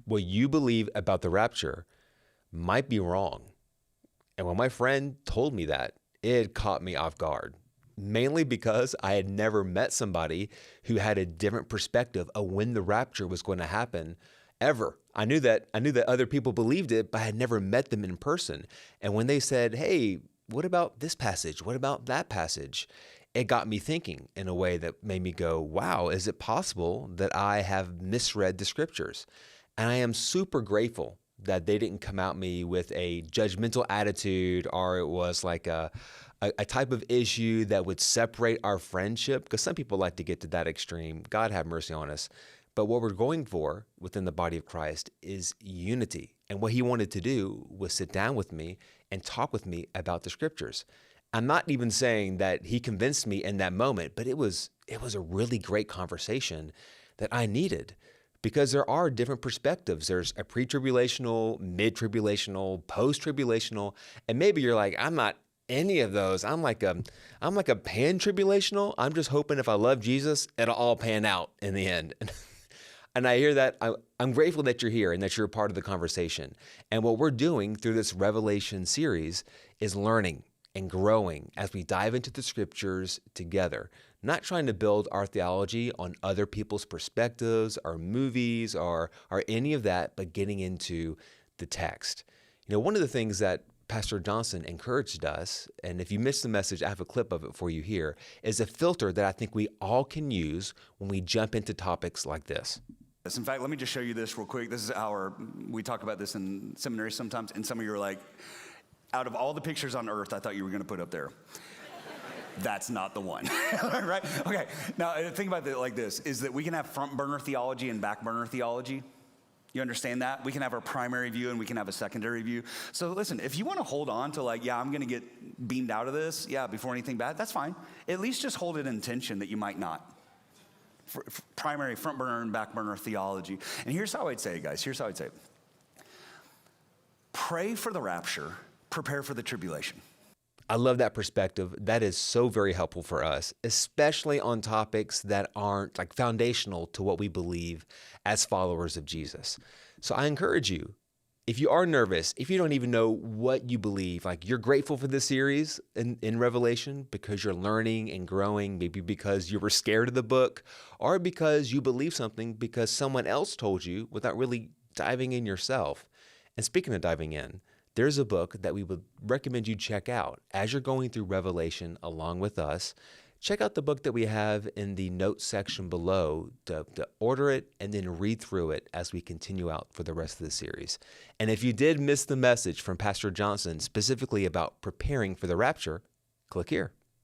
what you believe about the rapture might be wrong. And when my friend told me that, it caught me off guard, mainly because I had never met somebody who had a different perspective of when the rapture was going to happen ever. I knew that other people believed it, but I had never met them in person. And when they said, "Hey, what about this passage? What about that passage?" It got me thinking in a way that made me go, wow, is it possible that I have misread the scriptures? And I am super grateful that they didn't come at me with a judgmental attitude, or it was like a type of issue that would separate our friendship, because some people like to get to that extreme. God have mercy on us. But what we're going for within the body of Christ is unity. And what he wanted to do was sit down with me and talk with me about the scriptures. I'm not even saying that he convinced me in that moment, but it was a really great conversation that I needed, because there are different perspectives. There's a pre-tribulational, mid-tribulational, post-tribulational, and maybe you're like, I'm not any of those. I'm like a pan-tribulational. I'm just hoping if I love Jesus, it'll all pan out in the end. And I hear that. I'm grateful that you're here and that you're a part of the conversation. And what we're doing through this Revelation series is learning and growing as we dive into the scriptures together, not trying to build our theology on other people's perspectives or movies or any of that, but getting into the text. You know, one of the things that Pastor Johnson encouraged us, and if you missed the message, I have a clip of it for you here, is a filter that I think we all can use when we jump into topics like this. In fact, let me just show you this real quick. This is we talk about this in seminary sometimes, and some of you are like, out of all the pictures on earth I thought you were going to put up there, that's not the one, right? Okay, now think about it like this, is that we can have front burner theology and back burner theology. You understand that? We can have our primary view and we can have a secondary view. So listen, if you want to hold on to like, yeah, I'm going to get beamed out of this, yeah, before anything bad, that's fine. At least just hold it in tension that you might not. Primary, front burner, and back burner theology. And here's how I'd say it, guys. Here's how I'd say it. Pray for the rapture. Prepare for the tribulation. I love that perspective. That is so very helpful for us, especially on topics that aren't like foundational to what we believe as followers of Jesus. So I encourage you, if you are nervous, if you don't even know what you believe, like you're grateful for this series in Revelation because you're learning and growing, maybe because you were scared of the book, or because you believe something because someone else told you without really diving in yourself. And speaking of diving in, there's a book that we would recommend you check out as you're going through Revelation along with us. Check out the book that we have in the notes section below to order it and then read through it as we continue out for the rest of the series. And if you did miss the message from Pastor Johnson specifically about preparing for the rapture, click here.